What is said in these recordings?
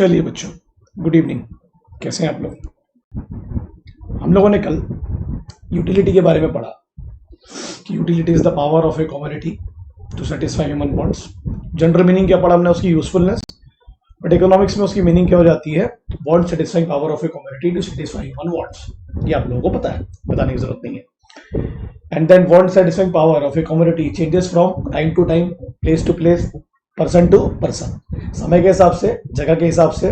चलिए बच्चों, good evening. कैसे हैं आप लोग? हम लोगों ने कल यूटिलिटी के बारे में पढ़ा कि utility is the power of a community to satisfy human wants. General meaning क्या पढ़ा हमने उसकी? यूजफुलनेस। बट इकोनॉमिक्स में उसकी मीनिंग क्या हो जाती है? Want satisfying power of a community to satisfy human wants. ये आप लोगों को पता है, बताने की जरूरत नहीं है। And then want satisfying power of a community changes from time to time, place to place, person to person. समय के हिसाब से, जगह के हिसाब से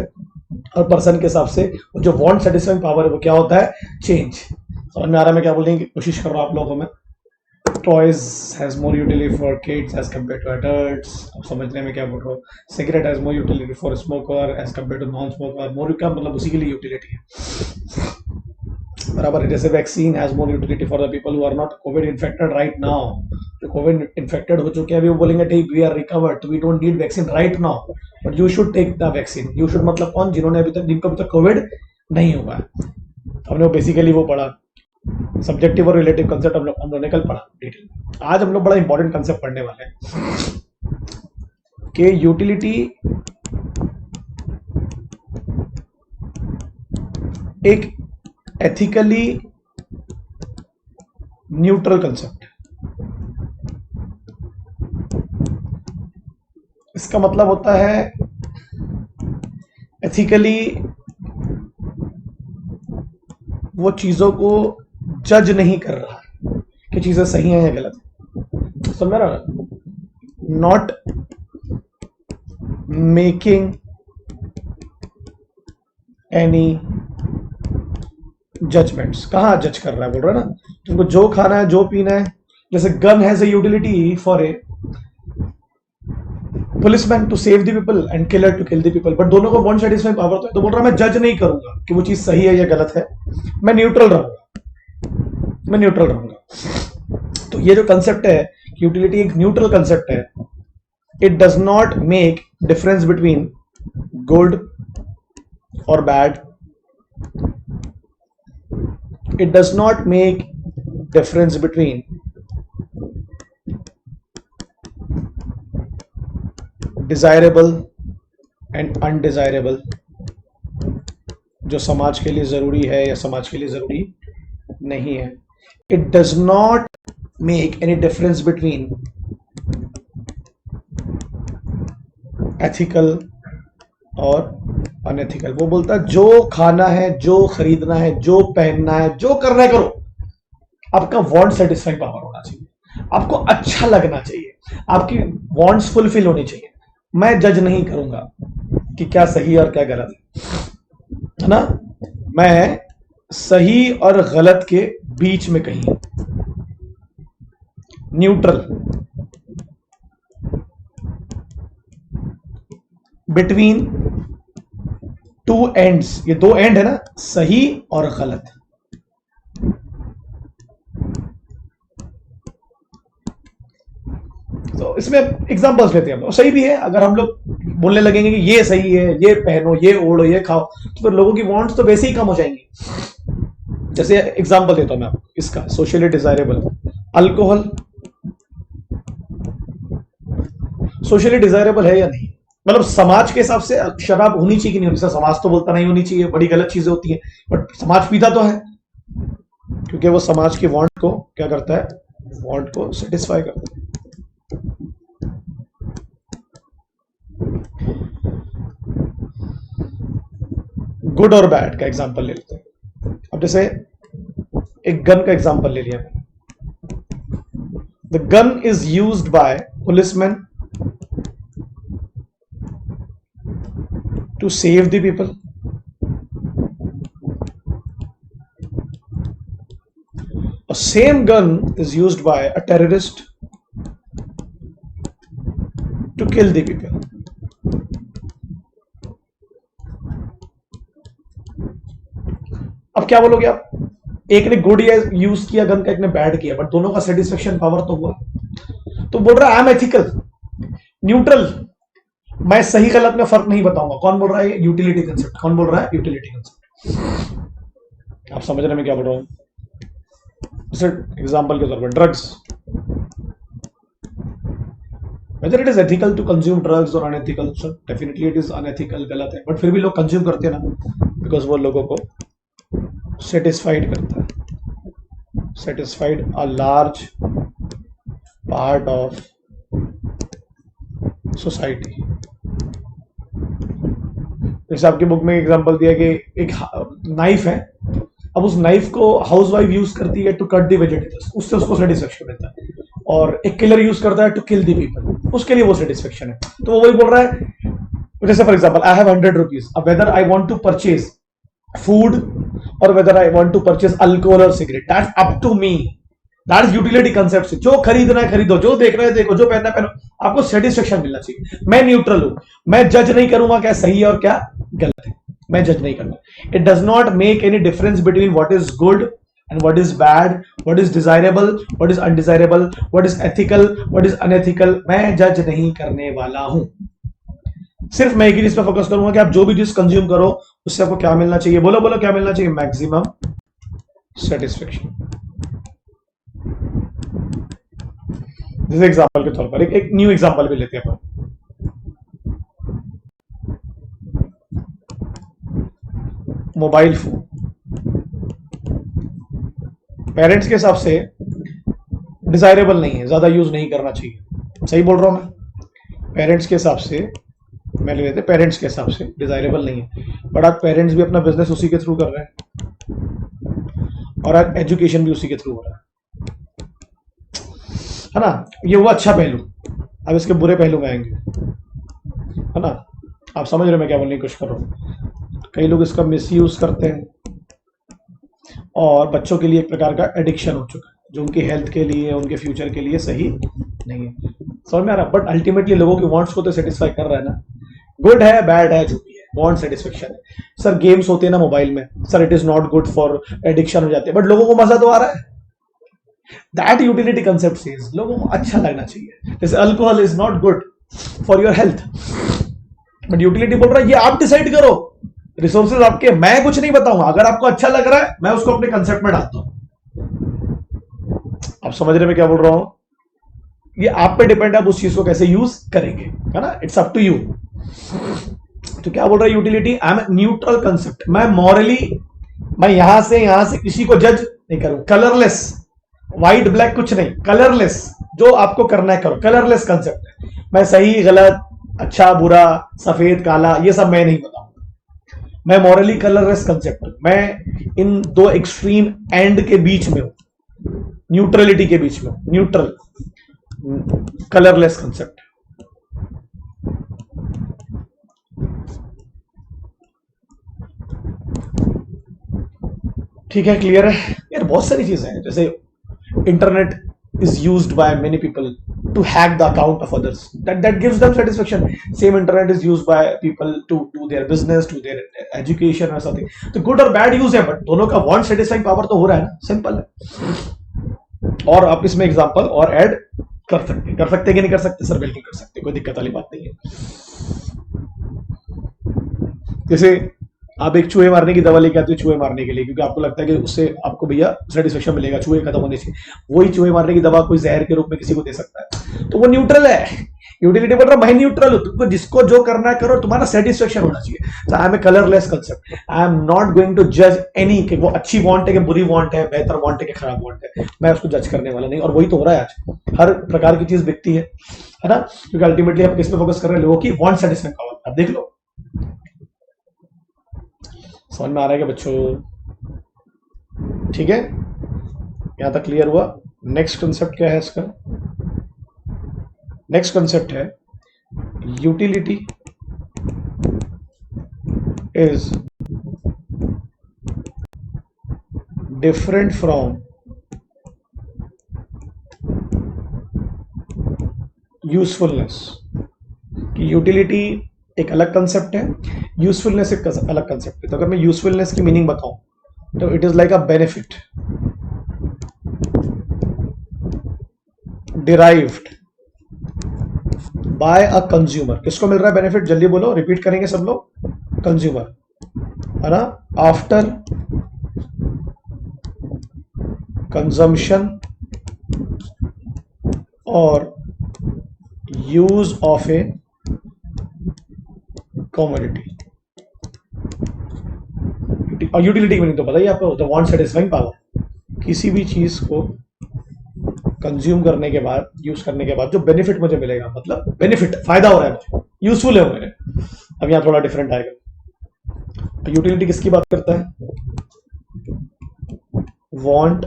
और पर्सन के हिसाब से जो वांट सेटिस्फाइंग पावर है वो क्या होता है? चेंज। समझ में आ रहा है मैं क्या बोलने की कोशिश कर रहा हूं आप लोगों को? मैं toys has more utility for kids as compared to adults. अब समझने में क्या बोल रहा हूँ? Cigarette has more utility for smoker as compared to non smoker. More क्या मतलब? उसी के लिए यूटिलिटी है, बराबर है। जैसे vaccine has more utility for the people who are not covid infected right now. जो कोविड इन्फेक्टेड हो चुके हैं अभी वो बोलेंगे ठीक, we are recovered, we don't need vaccine right now, but you should take the vaccine. You should मतलब कौन? जिन्होंने अभी तक, जिनको अभी तक कोविड नहीं हुआ है। हमने वो बेसिकली वो पढ़ा, सब्जेक्टिव और रिलेटिव कंसेप्ट हम लोग ने कल पढ़ा डिटेल। आज हम लोग बड़ा इंपॉर्टेंट कंसेप्ट पढ़ने वाले हैं कि यूटिलिटी एक एथिकली न्यूट्रल कंसेप्ट। इसका मतलब होता है एथिकली वो चीजों को जज नहीं कर रहा है कि चीजें सही हैं या गलत। समझ रहा? Not making any judgements. कहाँ जज कर रहा है? बोल रहा है ना, तुमको जो खाना है, जो पीना है। जैसे gun has a utility for a policeman to save the people and killer to kill the people, but दोनों को वांट सेटिस्फाइंग पावर तो बोल रहा मैं जज नहीं करूंगा कि वो चीज सही है या गलत है, मैं न्यूट्रल रहूंगा, मैं न्यूट्रल रहूंगा। तो ये जो कंसेप्ट है, यूटिलिटी एक न्यूट्रल कंसेप्ट है। It does not make difference between good और bad. It does not make difference between desirable and undesirable, जो समाज के लिए जरूरी है या समाज के लिए जरूरी नहीं है। It does not make any difference between ethical और अनएथिकल। वो बोलता है जो खाना है, जो खरीदना है, जो पहनना है, जो करना है करो, आपका वांट सेटिस्फाइंग पावर होना चाहिए, आपको अच्छा लगना चाहिए, आपकी वांट्स फुलफिल होनी चाहिए। मैं जज नहीं करूंगा कि क्या सही और क्या गलत है ना। मैं सही और गलत के बीच में कहीं न्यूट्रल, बिटवीन टू एंड्स। ये दो एंड है ना, सही और गलत। तो इसमें एग्जांपल्स लेते हैं हम लोग। सही भी है, अगर हम लोग बोलने लगेंगे कि ये सही है, ये पहनो, ये ओढ़ो, ये खाओ, तो फिर लोगों की वांट्स तो वैसे ही कम हो जाएंगी। जैसे एग्जांपल देता हूं मैं आपको इसका, socially desirable alcohol socially desirable है या नहीं? मतलब समाज के हिसाब से शराब होनी चाहिए कि नहीं होनी चाहिए? समाज तो बोलता नहीं होनी चाहिए, बड़ी गलत चीजें होती हैं, बट समाज पीता तो है, क्योंकि वो समाज के वांट को क्या करता है? वांट को सेटिस्फाई करता है। गुड और बैड का एग्जांपल ले लेते हैं। अब जैसे एक गन का एग्जांपल ले लिया मैंने। The gun is used by policeman to save the people. A same gun is used by a terrorist to kill the people. अब क्या बोलोगे आप? एक ने गुड यूज किया गन का, एक ने बैड किया, बट दोनों का सेटिस्फेक्शन पावर तो हुआ। तो बोल रहा है आई एम एथिकल, न्यूट्रल, मैं सही गलत में फर्क नहीं बताऊंगा। कौन बोल रहा है? Utility concept. कौन बोल रहा है? Utility concept. आप समझ रहे हैं मैं क्या बोल रहा हूं? जैसे एग्जांपल के तौर पर drugs, whether it is ethical to consume drugs और unethical, so definitely it is unethical, गलत है, बट फिर भी लोग कंज्यूम करते हैं ना, बिकॉज वो लोगों को सेटिस्फाइड करता है, satisfied a large part of society. जैसे आपकी बुक में एग्जांपल दिया कि एक नाइफ है, अब उस नाइफ को हाउसवाइफ यूज करती है टू कट द वेजिटेबल्स, उससे उसको सेटिस्फेक्शन मिलता है, और एक किलर यूज करता है टू किल द पीपल, उसके लिए वो सेटिस्फेक्शन है। तो वो वही बोल रहा है, जैसे for example I have 100 rupees, अब whether I want to purchase food और whether I want to purchase alcohol और cigarette, that's up to me, that is utility concept. जो खरीदना है खरीदो, जो देखना है देखो, जो पहनना है पहनो, आपको सेटिस्फेक्शन मिलना चाहिए। मैं न्यूट्रल हूं, मैं जज नहीं करूंगा क्या सही है और क्या गलत है, मैं जज नहीं करना। It does not make any difference between what is good and what is bad, what is desirable, what is undesirable, what is ethical, what is unethical, मैं जज नहीं करने वाला हूं। सिर्फ मैं एक ही चीज पर फोकस करूंगा कि आप जो भी चीज कंज्यूम करो उससे आपको क्या मिलना चाहिए, बोलो बोलो क्या मिलना चाहिए, मैक्सिमम सेटिस्फेक्शन। जैसे एग्जाम्पल के तौर पर एक न्यू एग्जाम्पल भी लेते हैं अपन, मोबाइल फोन। पेरेंट्स के हिसाब से डिजायरेबल नहीं है, ज्यादा यूज नहीं करना चाहिए, सही बोल रहा हूं मैं? पेरेंट्स के हिसाब से, मैं ले लेते पेरेंट्स के हिसाब से डिजायरेबल नहीं है, बट आज पेरेंट्स भी अपना बिजनेस उसी के थ्रू कर रहे हैं और आज एजुकेशन भी उसी के थ्रू हो रहा है ना। ये हुआ अच्छा पहलू, अब इसके बुरे पहलू में आएंगे, है ना। आप समझ रहे हो मैं क्या बोलने की कोशिश कर रहा हूं? कई लोग इसका मिसयूज करते हैं और बच्चों के लिए एक प्रकार का एडिक्शन हो चुका है, जो उनकी हेल्थ के लिए, उनके फ्यूचर के लिए सही नहीं है। समझ में आ रहा? बट अल्टीमेटली लोगों के वांट्स को तो सेटिस्फाई कर रहा है ना, गुड है बैड है जो भी है, वांट सेटिस्फेक्शन है। सर गेम्स होते हैं ना मोबाइल में, sir it is not good for, addiction हो जाते हैं, बट लोगों को मजा तो आ रहा है। दैट यूटिलिटी कंसेप्ट सेज लोगों को अच्छा लगना चाहिए। जैसे alcohol is not good for your health, but utility बोल रहा है ये आप डिसाइड करो, रिसोर्सेज आपके, मैं कुछ नहीं बताऊंगा, अगर आपको अच्छा लग रहा है मैं उसको अपने कंसेप्ट में डालता हूं। आप समझ रहे मैं क्या बोल रहा हूं? ये आप पे डिपेंड है, आप उस चीज को कैसे यूज करेंगे, है ना, इट्स अप टू यू। तो क्या बोल रहा है utility? I am neutral concept, मैं मॉरली, मैं यहां से किसी को जज नहीं करूं, कलरलेस, व्हाइट ब्लैक कुछ नहीं, कलरलेस, जो आपको करना है करो, कलरलेस कंसेप्ट है। मैं सही गलत, अच्छा बुरा, सफेद काला, ये सब मैं नहीं बताऊंगा, मैं मॉरली कलरलेस कंसेप्ट, मैं इन दो एक्सट्रीम एंड के बीच में हूं, न्यूट्रलिटी के बीच में, न्यूट्रल कलरलेस कंसेप्ट। ठीक है, क्लियर है यार? बहुत सारी चीजें हैं, जैसे internet is used by many people to hack the account of others, that gives them satisfaction. Same internet is used by people to do their business, to their education or something, तो good और bad use है, but दोनों का want satisfying power तो हो रहा है ना, सिंपल है। और आप इसमें एग्जांपल और ऐड कर सकते कि नहीं कर सकते? सर बिल्कुल कर सकते, कोई दिक्कत वाली बात नहीं है। जैसे आप एक चूहे मारने की दवा लेके आते हो, चूहे मारने के लिए, क्योंकि आपको लगता है कि उससे आपको भैया सेटिस्फेक्शन मिलेगा, चूहे खत्म होने से। वही चूहे मारने की दवा कोई जहर के रूप में किसी को दे सकता है, तो वो न्यूट्रल है। यूटिलिटी बोल रहा मैं न्यूट्रल हूं, तुमको जिसको जो करना है करो, तुम्हारा सेटिस्फेक्शन होना चाहिए। तो I am a colourless concept, I am not going to जज एनी कि वो अच्छी वांट है कि बुरी वांट है, बेहतर वांट है कि खराब वांट है, मैं उसको जज करने वाला नहीं। और वही तो हो रहा है आज, हर प्रकार की चीज बिकती है ना, क्योंकि अल्टीमेटली हम किस पे फोकस कर रहे हैं? लोगों की वांट सेटिस्फाई पावर। अब देख लो, समझ में आ रहा है क्या बच्चों? ठीक है, यहां तक क्लियर हुआ? नेक्स्ट कंसेप्ट क्या है इसका? नेक्स्ट कंसेप्ट है utility is different from usefulness. कि यूटिलिटी एक अलग कंसेप्ट है, यूजफुलनेस एक अलग कंसेप्ट है। तो अगर मैं यूजफुलनेस की मीनिंग बताऊं तो it is like a benefit derived bye a consumer. किसको मिल रहा है बेनिफिट? जल्दी बोलो, रिपीट करेंगे सब लोग। कंज्यूमर, है ना? आफ्टर कंजम्पशन और यूज ऑफ ए कॉमोडिटी। और यूटिलिटी मीनिंग तो पता ही आपको, द वांट सेटिस्फाइंग पावर, किसी भी चीज को कंज्यूम करने के बाद, यूज करने के बाद जो बेनिफिट मुझे मिलेगा, मतलब बेनिफिट, फायदा हो रहा है मुझे, यूजफुल है वो मेरे। अब यहां थोड़ा डिफरेंट आएगा। यूटिलिटी किसकी बात करता है? वांट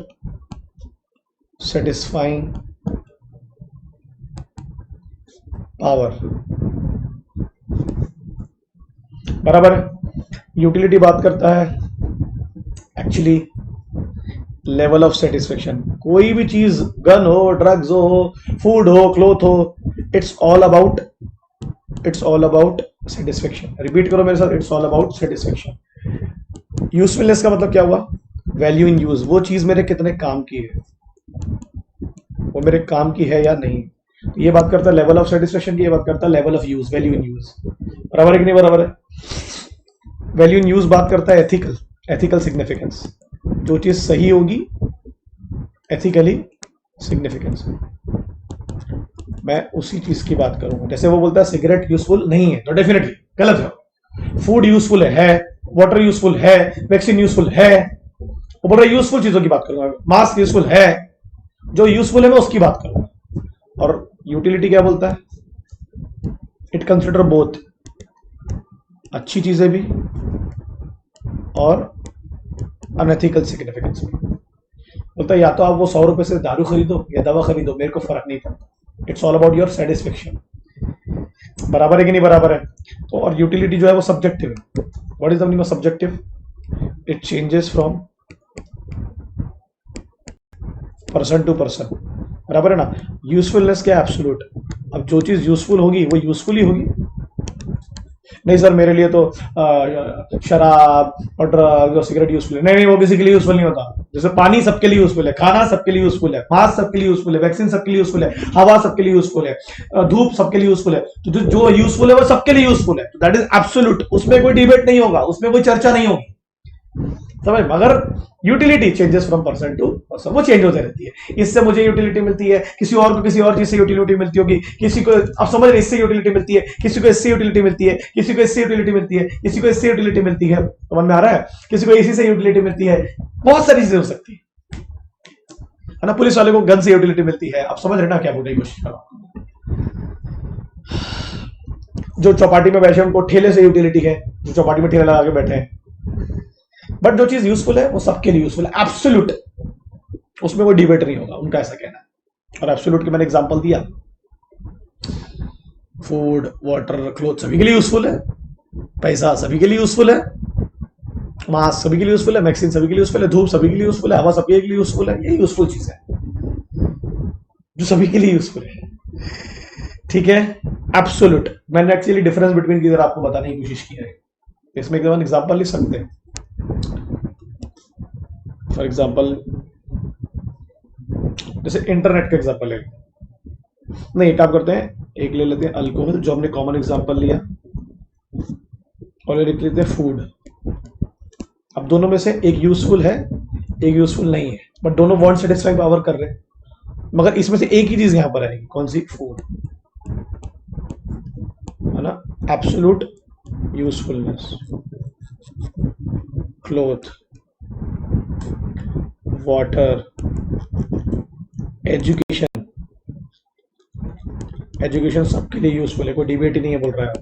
सेटिस्फाइंग पावर, बराबर है। यूटिलिटी बात करता है एक्चुअली लेवल ऑफ सेटिस्फेक्शन। कोई भी चीज, गन हो, ड्रग्स हो, फूड हो, क्लोथ हो, it's all about satisfaction. Repeat करो मेरे साथ, it's all about satisfaction. Usefulness का मतलब क्या हुआ? वैल्यू इन यूज, वो चीज मेरे कितने काम की है, वो मेरे काम की है या नहीं। ये बात करता है लेवल ऑफ सेटिस्फेक्शन की, ये बात करता है level of use, value in use. बराबर है कि नहीं बराबर है? वैल्यू इन यूज बात करता है एथिकल सिग्निफिकेंस, जो चीज सही होगी, एथिकली सिग्निफिकेंस। मैं उसी चीज की बात करूंगा। जैसे वो बोलता है सिगरेट यूजफुल नहीं है, तो डेफिनेटली गलत है। फूड यूजफुल है, वाटर यूजफुल है, वैक्सीन यूजफुल है। वो बोल रहा है यूजफुल चीजों की बात करूंगा, मास्क यूजफुल है, जो यूजफुल है मैं उसकी बात करूंगा। और यूटिलिटी क्या बोलता है? इट कंसिडर बोथ, अच्छी चीजें भी और अनएथिकल सिग्निफिकेंस भी। बोलता है या तो आप वो 100 रुपए से दारू खरीदो या दवा खरीदो, मेरे को फर्क नहीं पड़ता, it's all about your satisfaction. बराबर है कि नहीं बराबर है? तो और यूटिलिटी जो है वो सब्जेक्टिव है। What is the meaning of subjective? It changes from person to person, बराबर है ना? यूजफुलनेस क्या है? एब्सोल्यूट। अब जो चीज यूजफुल होगी वो यूजफुल ही होगी। नहीं सर मेरे लिए तो शराब और ड्रग और सिगरेट यूजफुल है, नहीं वो किसी के लिए यूजफुल नहीं होता। जैसे पानी सबके लिए यूजफुल है, खाना सबके लिए यूजफुल है, मास्क सबके लिए यूजफुल है, वैक्सीन सबके लिए यूजफुल है, हवा सबके लिए यूजफुल है, धूप सबके लिए यूजफुल है। तो जो यूजफुल है वो सबके लिए यूजफुल है, दैट इज एब्सोल्यूट। उसमें कोई डिबेट नहीं होगा, उसमें कोई चर्चा नहीं होगी, समझ? मगर utility changes from person to person, वो चेंज होती रहती है। इससे मुझे यूटिलिटी मिलती है, किसी और को किसी और चीज से यूटिलिटी मिलती होगी, किसी को अब समझ रहे इससे यूटिलिटी मिलती है, किसी को इससे यूटिलिटी मिलती है, किसी को इससे यूटिलिटी मिलती है, किसी को इससे यूटिलिटी मिलती है, समझ में आ रहा है? किसी को इसी से यूटिलिटी मिलती है, बहुत सारी चीजें हो सकती है ना। पुलिस वाले को गन से यूटिलिटी मिलती है। आप समझ रहे ना क्या बोलने की कोशिश कर रहा हूं? जो चौपाटी में बैठे उनको ठेले से यूटिलिटी है, जो चौपाटी में ठेला लगा के बैठे हैं। बट जो चीज यूजफुल है वो सबके लिए यूजफुल है, एब्सोल्यूट, उसमें कोई डिबेट नहीं होगा, उनका ऐसा कहना है। और एब्सोल्यूट की मैंने एग्जांपल दिया, फूड, वाटर, क्लोथ सभी के लिए यूजफुल है, पैसा सभी के लिए यूजफुल है, मास्क सभी के लिए यूजफुल है, वैक्सीन सभी के लिए यूजफुल है, धूप सभी के लिए यूजफुल है, हवा सबके लिए यूजफुल है। ये यूजफुल चीज है जो सभी के लिए यूजफुल है, ठीक है? एब्सोल्यूट। मैंने एक्चुअली डिफरेंस बिटवीन किधर आपको बताने की कोशिश की है। इसमें एकदम एग्जांपल लिख सकते हैं। फॉर एग्जाम्पल जैसे इंटरनेट का एग्जाम्पल ले लेते हैं, नहीं काम करते हैं, एक ले लेते हैं अल्कोहल, जो हमने कॉमन एग्जाम्पल लिया, और लिख लेते हैं फूड। अब दोनों में से एक यूजफुल है, एक यूजफुल नहीं है, बट दोनों वांट सेटिस्फाइंग पावर कर रहे हैं। मगर इसमें से एक ही चीज यहां पर आएगी, कौन सी? फूड, है ना? Absolute usefulness, cloth, water, education, education सबके लिए यूजफुल है, कोई डिबेट ही नहीं है, बोल रहा है।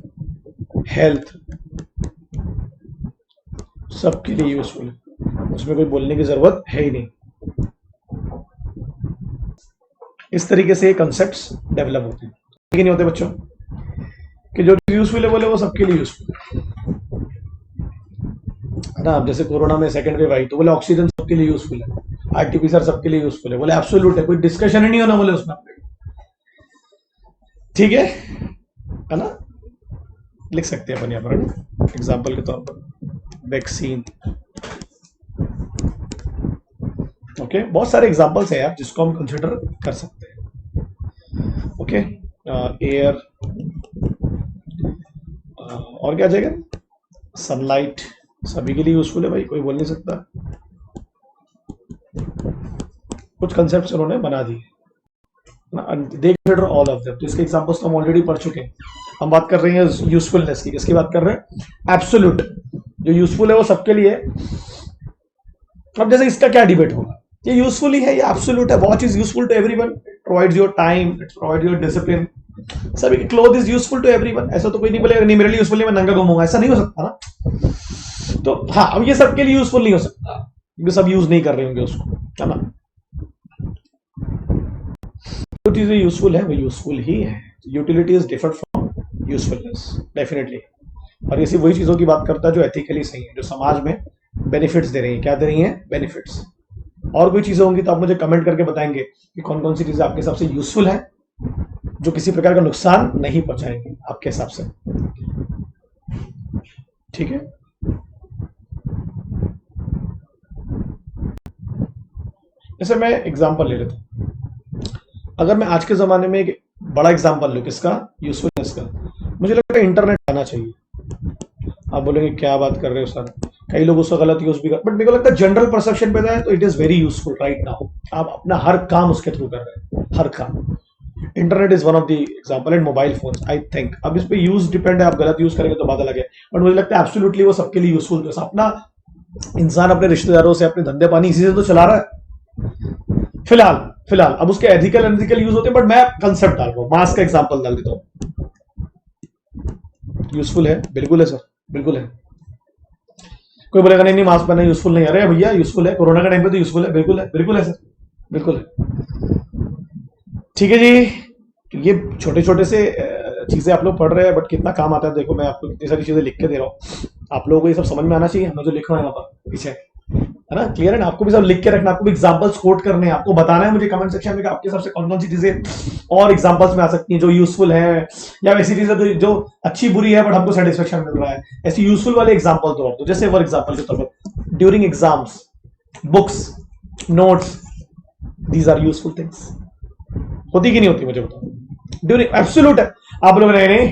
हेल्थ सबके लिए यूजफुल है, उसमें कोई बोलने की जरूरत है ही नहीं। इस तरीके से कंसेप्ट्स डेवलप होते हैं, ठीक नहीं होते बच्चों? कि जो यूजफुल है बोले वो सबके लिए यूजफुल है ना। जैसे कोरोना में सेकंड वेव आई तो बोले ऑक्सीजन सबके लिए यूजफुल है, आरटीपीसीआर सबके लिए यूजफुल है, बोले एब्सोल्यूट है, कोई डिस्कशन ही नहीं होना बोले उसमें, ठीक है ना? लिख सकते हैं अपन यहाँ पर एग्जाम्पल के तौर पर वैक्सीन। ओके, बहुत सारे एग्जाम्पल्स है यार जिसको हम कंसिडर कर सकते हैं। ओके, एयर, और क्या जाएगा? सनलाइट सभी के लिए यूजफुल है भाई, कोई बोल नहीं सकता। कुछ कंसेप्ट्स उन्होंने बना दिए। They consider all of them. तो इसके एग्जांपल्स तो हम ऑलरेडी पढ़ चुके हैं। हम बात कर रहे हैं यूजफुलनेस की। किसकी बात कर रहे हैं? एब्सोल्यूट। जो यूजफुल है वो सबके लिए है। अब जैसे इसका क्या डिबेट होगा, ये यूजफुल ही है, ये एब्सोल्यूट है। Watch is useful to everyone, it provides your time, it provides your discipline. सभी cloth is useful to everyone. ऐसा तो कोई नहीं बोलेगा नहीं मेरे लिए यूजफुल है, मैं नंगा घूमूंगा, ऐसा नहीं हो सकता ना। तो हाँ, अब ये सबके लिए यूजफुल नहीं हो सकता क्योंकि सब यूज नहीं कर रहे होंगे उसको, है ना। जो चीजें यूजफुल है वो यूजफुल ही है। Utility is different from usefulness, definitely. और ये सिर्फ वही चीजों की बात करता है जो एथिकली सही है, जो समाज में बेनिफिट्स दे रही है। क्या दे रही है? बेनिफिट्स। और कोई चीजें होंगी तो आप मुझे कमेंट करके बताएंगे कि कौन कौन सी चीजें आपके हिसाब से यूजफुल है, जो किसी प्रकार का नुकसान नहीं पहुंचाएंगे आपके हिसाब से। ठीक है, जैसे मैं एग्जांपल ले लेता हूं। अगर मैं आज के जमाने में एक बड़ा एग्जांपल लूं, किसका? यूजफुलनेस का। मुझे लगता है इंटरनेट आना चाहिए। आप बोलेंगे क्या बात कर रहे हो सर, कई लोग उसका गलत यूज भी कर, बट मेरे को लगता है जनरल परसेप्शन पे जाए तो it is very useful right now. आप अपना हर काम उसके थ्रू कर रहे हैं, हर काम। Internet is one of the example and mobile phone I think. अब इस पे यूज डिपेंड है, आप गलत यूज करेंगे तो बात अलग है, बट मुझे लगता है एब्सोल्युटली वो सबके लिए यूजफुल। तो अपना इंसान अपने रिश्तेदारों से, अपने धंधे पानी इसी से तो चला रहा है फिलहाल। अब उसके एथिकल अनएथिकल यूज होते हैं, बट मैं कंसेप्ट डाल रहा हूँ, मास का एग्जांपल डाल देता हूँ। यूजफुल है, बिल्कुल है सर, बिल्कुल है। कोई बोलेगा नहीं मास्क पहनना यूजफुल नहीं। अरे भैया यूजफुल है, कोरोना के टाइम पे तो यूजफुल है, बिल्कुल है, बिल्कुल है सर, बिल्कुल है। ठीक है जी। तो ये छोटे छोटे से चीजें आप लोग पढ़ रहे हैं, बट कितना काम आता है देखो। मैं आपको इतनी सारी चीजें लिख के दे रहा हूँ, आप लोगों को ये सब समझ में आना चाहिए। मैं जो लिख रहा हूँ यहाँ पर पीछे, है ना, क्लियर है ना। आपको भी सब लिख के रखना, आपको भी एग्जांपल्स कोट करने हैं, आपको बताना है मुझे कमेंट सेक्शन में कि आपके हिसाब से कौन कौन सी चीजें और एग्जांपल्स में आ सकती हैं जो यूजफुल है, या वैसी चीजें जो अच्छी बुरी है बट हमको सेटिस्फेक्शन मिल रहा है। ऐसी यूजफुल वाले एग्जांपल दो। तो जैसे फॉर एग्जांपल के तौर पर during exams, books, notes, these are useful things. होती कि नहीं होती मुझे बताओ? ड्यूरिंग एब्सोल्यूट है। आप लोग नहीं,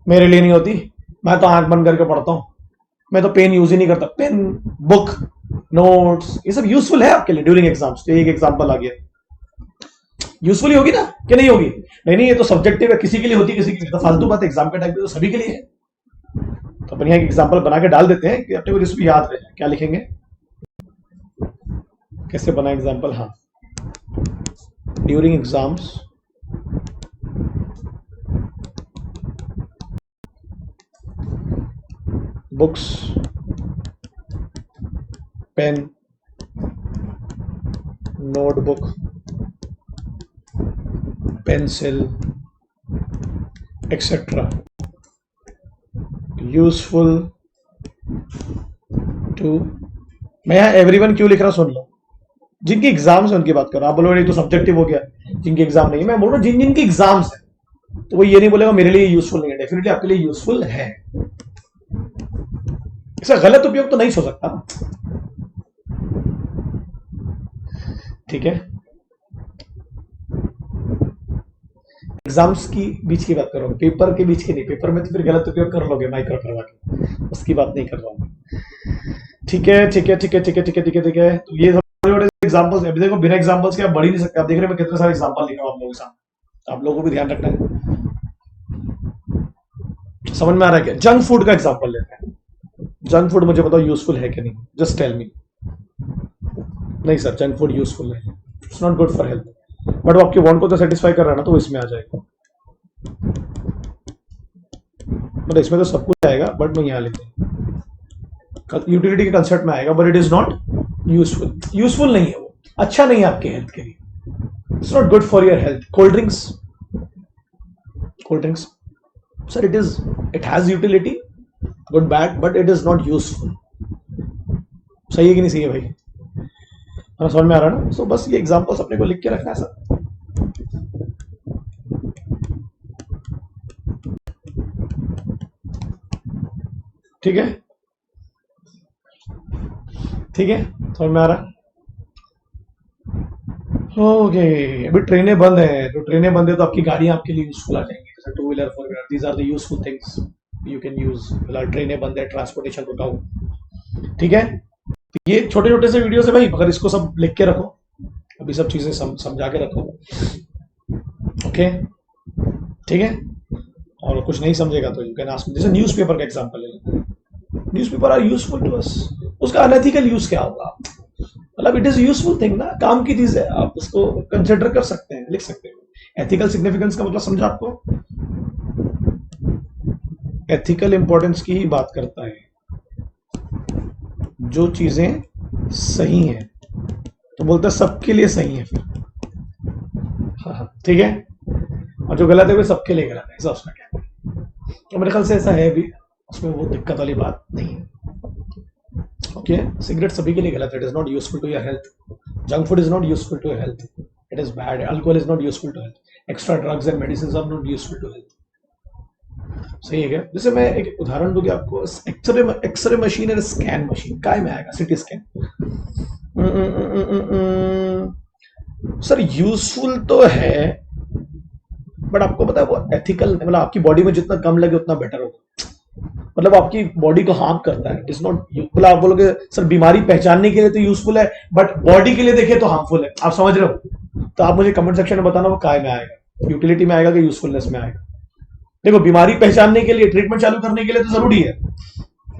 मेरे लिए नहीं होती, मैं तो आंख बंद करके पढ़ता हूं, मैं तो पेन यूज ही नहीं करता। पेन, बुक, नोट्स, ये सब यूजफुल है आपके लिए ड्यूरिंग एग्जाम्स। तो एक एग्जांपल आ गया, यूजफुल ही होगी ना कि नहीं होगी? नहीं, ये तो सब्जेक्टिव है, किसी के लिए होती, किसी के लिए तो फालतू बात। एग्जाम के टाइम पे तो सभी के लिए है। तो अपन यहाँ एक एग्जांपल बना के डाल देते हैं कि अपने को जिसको याद रहे। क्या लिखेंगे, कैसे बना एग्जांपल? हाँ, during exams books, pen, notebook, pencil etcetera useful too. मैं यहाँ एवरीवन क्यों लिख रहा सुन लो। जिनकी एग्जाम्स है उनकी बात करो। आप बोलोगे तो सब्जेक्टिव हो गया, जिनकी एग्जाम नहीं। मैं बोल रहा हूँ जिन जिनकी एग्जाम्स है, तो वो ये नहीं बोलेगा मेरे लिए यूजफुल नहीं है। डेफिनेटली आपके लिए यूजफुल है। इसका गलत उपयोग तो नहीं हो सकता। ठीक है, एग्जाम्स की बीच की बात कर रहा हूँ, पेपर के बीच की नहीं। पेपर में तो फिर गलत उपयोग कर लोगे माइक्रो करवा के, उसकी बात नहीं कर रहा हूँ। ठीक है, ठीक है, ठीक है, ठीक है, ठीक है, ठीक है, ठीक है। तो ये एग्जांपल्स अभी देखो, बिना एग्जांपल्स के आप बढ़ ही नहीं सकते। आप देख रहे हैं मैं कितने सारे एग्जांपल लिख रहा हूँ आप लोगों के सामने। आप लोगों को भी ध्यान रखना है। समझ में आ रहा है क्या? जंक फूड का एग्जांपल लेते हैं। जंक फूड मुझे बताओ यूजफुल है कि नहीं? Just tell me. नहीं सर, जंक फूड यूजफुल है, it's not good for health, but वो आपके वांट को तो सेटिस्फाई कर रहा है ना, तो इसमें आ जाएगा। मतलब इसमें तो सब कुछ आएगा, बट मैं यहाँ लिखते हैं यूटिलिटी के कंसेप्ट में आएगा, but it is not useful. Useful नहीं है वो, अच्छा नहीं है आपके हेल्थ के लिए। It's not good for your health. Cold drinks, cold drinks sir, it has utility, good bad, but it is not useful. सही है कि नहीं सही है भाई? समझ में आ रहा है ना? सो बस ये एग्जांपल्स अपने को लिख के रखना है सर। ठीक है, ठीक है, समझ में आ रहा है? ओके, अभी ट्रेनें बंद है, तो ट्रेनें बंद है तो आपकी गाड़ियां आपके लिए यूजफुल आ जाएंगी, जैसे two wheeler, four wheeler. These are the useful things you can use. फिलहाल ट्रेनें बंद है, ट्रांसपोर्टेशन रुका हुआ। ठीक है, तो ये छोटे छोटे से वीडियो है भाई, मगर इसको सब लिख के रखो, अभी सब चीजें समझा के रखो। ओके, ठीक है। और कुछ नहीं समझेगा तो यू कैन आस्क मी। जैसे न्यूज़पेपर का एग्जांपल ले, newspaper are useful to us. उसका अनएथिकल यूज क्या होगा? मतलब इट इज यूजफुल थिंग ना, काम की चीज है, आप उसको कंसिडर कर सकते हैं, लिख सकते हैं। एथिकल सिग्निफिकेंस का मतलब समझा आपको? एथिकल इंपॉर्टेंस की ही बात करता है। जो चीजें सही हैं तो बोलता है सबके लिए सही है फिर। हाँ हाँ, ठीक है। और जो गलत है वो सबके लिए गलत है, ऐसा उसका कहना है। तो मेरे ख्याल से ऐसा है भी, उसमें वो दिक्कत वाली बात नहीं है। ओके, सिगरेट सभी के लिए गलत है, it is not useful to your health. Junk food is not useful to your health, it is bad. Alcohol is not useful to health. Extra drugs and medicine are not useful to health. सही है क्या? जैसे मैं एक उदाहरण दूंगी आपको, x-ray machine और स्कैन मशीन काय में आएगा? सिटी स्कैन सर यूजफुल तो है, बट आपको पता है वो एथिकल, मतलब आपकी बॉडी में जितना कम लगे उतना बेटर होगा। मतलब आपकी बॉडी को हार्म करता है, इट इज नॉट। मतलब आप बोलोगे सर बीमारी पहचानने के लिए तो यूजफुल है, बट बॉडी के लिए देखे तो हार्मफुल है। आप समझ रहे हो? तो आप मुझे कमेंट सेक्शन में बताना वो काय में आएगा, यूटिलिटी में आएगा कि यूजफुलनेस में आएगा। देखो, बीमारी पहचानने के लिए, ट्रीटमेंट चालू करने के लिए तो जरूरी है,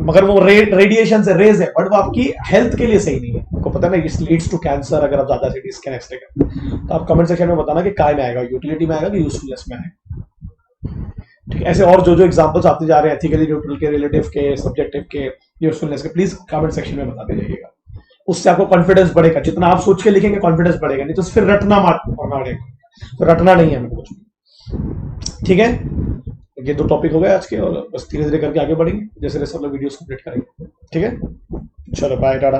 मगर वो रेडिएशन से रेज है, बट वो आपकी हेल्थ के लिए सही नहीं है। आपको पता है ना, इट लीड्स टू कैंसर अगर आप ज्यादा सिटी स्कैन एक्सरे करते। तो आप कमेंट सेक्शन में बताना कि काय में आएगा, यूटिलिटी में आएगा कि यूजफुलनेस में आएगा। ठीक है, ऐसे और जो जो एग्जांपल्स आते जा रहे हैं, एथिकली न्यूट्रल के, रिलेटिव के, सब्जेक्टिव के, यूजफुलनेस के, प्लीज कमेंट सेक्शन में बताते जाइएगा। उससे आपको कॉन्फिडेंस बढ़ेगा, जितना आप सोच के लिखेंगे कॉन्फिडेंस बढ़ेगा, नहीं तो फिर रटना मारेगा। तो रटना नहीं है हमें कुछ। ठीक है, ये दो टॉपिक हो गए आज के, और बस धीरे धीरे करके आगे बढ़ेंगे, जैसे जैसे हम लोग वीडियोस कंप्लीट करेंगे। ठीक है, चलो बाय, टाटा।